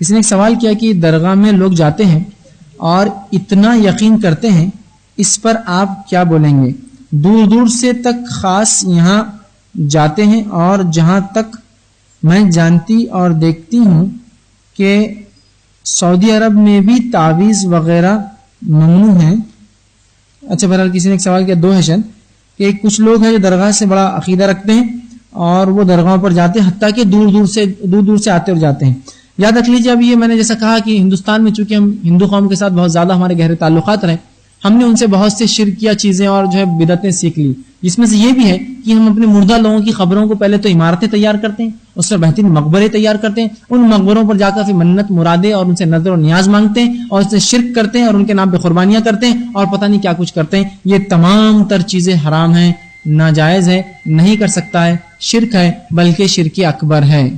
کسی نے ایک سوال کیا کہ درگاہ میں لوگ جاتے ہیں اور اتنا یقین کرتے ہیں، اس پر آپ کیا بولیں گے؟ دور دور سے تک خاص یہاں جاتے ہیں، اور جہاں تک میں جانتی اور دیکھتی ہوں کہ سعودی عرب میں بھی تعویذ وغیرہ ممنوع ہیں۔ اچھا، بہرحال کسی نے ایک سوال کیا، دو ہے کہ کچھ لوگ ہیں جو درگاہ سے بڑا عقیدہ رکھتے ہیں اور وہ درگاہوں پر جاتے ہیں، حتیٰ کہ دور دور سے آتے اور جاتے ہیں۔ یاد رکھ لیجیے، اب یہ میں نے جیسا کہا کہ ہندوستان میں چونکہ ہم ہندو قوم کے ساتھ بہت زیادہ ہمارے گہرے تعلقات رہے، ہم نے ان سے بہت سے شرکیہ چیزیں اور جو ہے بدعتیں سیکھ لی، جس میں سے یہ بھی ہے کہ ہم اپنے مردہ لوگوں کی قبروں کو پہلے تو عمارتیں تیار کرتے ہیں، اس پر بہترین مقبرے تیار کرتے ہیں، ان مقبروں پر جا کر پھر منت مرادیں اور ان سے نظر و نیاز مانگتے ہیں اور اس سے شرک کرتے ہیں اور ان کے نام پہ قربانیاں کرتے ہیں اور پتہ نہیں کیا کچھ کرتے ہیں۔ یہ تمام تر چیزیں حرام ہیں، ناجائز ہے، نہیں کر سکتا ہے، شرک ہے، بلکہ شرک اکبر ہے۔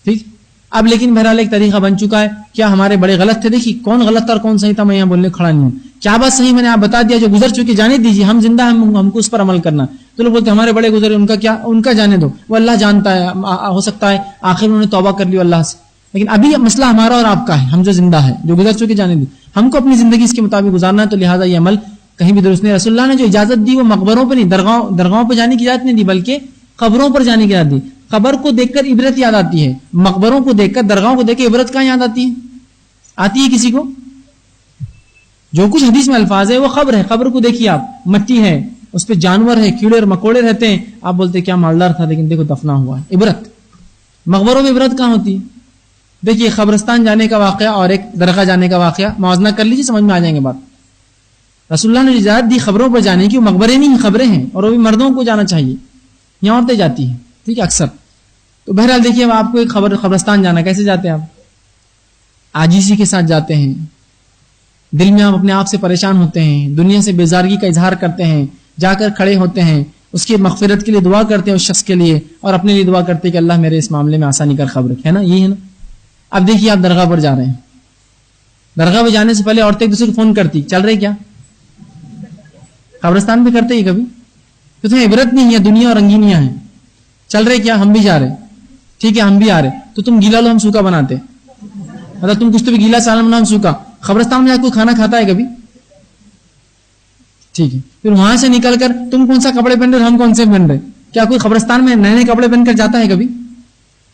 ٹھیک، اب لیکن بہرحال ایک طریقہ بن چکا ہے، کیا ہمارے بڑے غلط تھے؟ دیکھیے کون غلط تھا اور کون صحیح تھا، میں یہاں بولنے کھڑا نہیں ہوں، کیا بات صحیح میں نے آپ بتا دیا، جو گزر چکی جانے دیجیے، ہم زندہ ہیں، ہم کو اس پر عمل کرنا۔ تو لوگ بولتے ہیں ہمارے بڑے گزرے، ان کا کیا، ان کا جانے دو، وہ اللہ جانتا ہے، ہو سکتا ہے آخر انہوں نے توبہ کر لی اللہ سے، لیکن ابھی مسئلہ ہمارا اور آپ کا ہے، ہم جو زندہ ہیں، جو گزر چکے جانے دی، ہم کو اپنی زندگی اس کے مطابق گزارنا ہے، تو لہٰذا یہ عمل کہیں بھی درست نہیں۔ رسول اللہ نے جو اجازت دی وہ مقبروں پہ نہیں، درگاہوں پہ جانے کی اجازت نہیں دی، بلکہ قبروں پر جانے کی اجازت دی۔ قبر کو دیکھ کر عبرت یاد آتی ہے، مقبروں کو دیکھ کر، درگاہوں کو دیکھ کر عبرت کہاں یاد آتی ہے؟ آتی ہے کسی کو؟ جو کچھ حدیث میں الفاظ ہے وہ قبر ہے، قبر کو دیکھیے آپ، مٹی ہے، اس پہ جانور ہے، کیڑے اور مکوڑے رہتے ہیں، آپ بولتے کیا مالدار تھا، لیکن دیکھو دفنا ہوا ہے۔ عبرت مقبروں میں عبرت کہاں ہوتی ہے؟ دیکھیے قبرستان جانے کا واقعہ اور ایک درگاہ جانے کا واقعہ موازنہ کر لیجیے، سمجھ میں آ جائیں گے بات۔ رسول اللہ نے اجازت دی خبروں پر جانے کی، وہ مقبرے نہیں خبریں ہیں، اور وہ بھی مردوں کو جانا چاہیے، یہاں عورتیں جاتی ہیں، ٹھیک ہے، اکثر۔ تو بہرحال دیکھیے اب آپ کو ایک قبرستان جانا، کیسے جاتے ہیں آپ؟ عاجزی کے ساتھ جاتے ہیں، دل میں آپ اپنے آپ سے پریشان ہوتے ہیں، دنیا سے بیزارگی کا اظہار کرتے ہیں، جا کر کھڑے ہوتے ہیں، اس کی مغفرت کے لیے دعا کرتے ہیں اس شخص کے لیے، اور اپنے لیے دعا کرتے ہیں کہ اللہ میرے اس معاملے میں آسانی کر، خبر ہے نا، یہ ہے نا۔ اب دیکھیے آپ درگاہ پر جا رہے ہیں، درگاہ پہ جانے سے پہلے عورتیں ایک دوسرے کو فون کرتی، چل رہے کیا؟ قبرستان پہ کرتے ہی کبھی؟ تو تمہیں عبرت نہیں ہے، دنیا اور رنگینیاں ہیں، چل رہے کیا؟ ہم بھی جا رہے، ٹھیک ہے ہم بھی آ رہے، تو تم گیلا لو ہم سوکھا بناتے، مطلب تم کچھ تو بھی گیلا سالن بنا ہم سوکھا۔ قبرستان میں جا کوئی کھانا کھاتا ہے کبھی؟ ٹھیک ہے، پھر وہاں سے نکل کر تم کون سا کپڑے پہن رہے ہم کون سے پہن رہے، کیا کوئی قبرستان میں نئے نئے کپڑے پہن کر جاتا ہے کبھی؟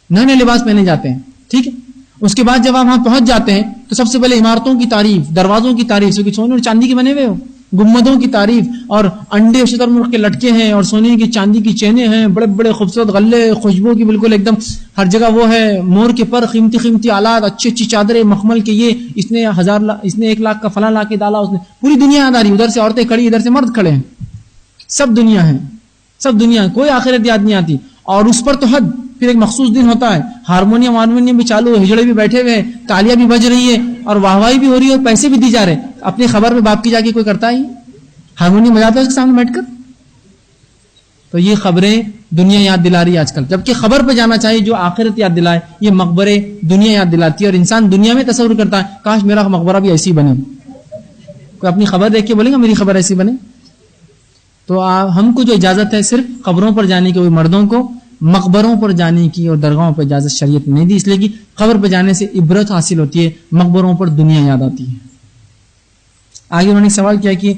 نئے نئے لباس پہنے جاتے ہیں، ٹھیک ہے۔ اس کے بعد جب آپ وہاں پہنچ جاتے ہیں تو سب سے پہلے عمارتوں کی تعریف، دروازوں کی تعریف، جو کہ سونے اور چاندی کے بنے ہوئے ہو، گنبدوں کی تعریف، اور انڈے شتر مرغ کے لٹکے ہیں، اور سونے کی چاندی کی چینیں ہیں، بڑے بڑے خوبصورت غلے، خوشبو کی بالکل ایک دم ہر جگہ وہ ہے، مور کے پر، قیمتی قیمتی آلات، اچھی اچھی چادریں مخمل کے، یہ اس نے 1 لاکھ کا فلاں لا کے ڈالا، اس نے پوری دنیا یاد آ رہی، ادھر سے عورتیں کھڑی، ادھر سے مرد کھڑے ہیں، سب دنیا ہے، سب دنیا ہے، کوئی آخرت یاد نہیں آتی۔ اور اس پر تو حد، پھر ایک مخصوص دن ہوتا ہے، ہارمونیم بھی چالو ہے، ہجڑے بھی بیٹھے ہوئے ہیں، تالیاں بھی بج رہی ہے، اور واہوائی بھی ہو رہی ہے، اور پیسے بھی دی جا رہے ہیں۔ اپنی خبر میں باپ کی جا کے کوئی کرتا ہی ہارمونیم بجاتا ہے اس کے سامنے بیٹھ کر؟ تو یہ خبریں دنیا یاد دلا رہی ہے آج کل، جبکہ خبر پہ جانا چاہیے جو آخرت یاد دلائے، یہ مقبرے دنیا یاد دلاتی ہے، اور انسان دنیا میں تصور کرتا ہے کاش میرا مقبرہ بھی ایسی بنے، کوئی اپنی خبر دیکھ کے بولے گا میری خبر ایسی بنے؟ تو ہم کو جو اجازت ہے صرف قبروں پر جانے کی، وہ مردوں کو مقبروں پر جانے کی اور درگاہوں پر اجازت شریعت نہیں دی، اس لیے کہ قبر پہ جانے سے عبرت حاصل ہوتی ہے، مقبروں پر دنیا یاد آتی ہے۔ آگے انہوں نے سوال کیا کہ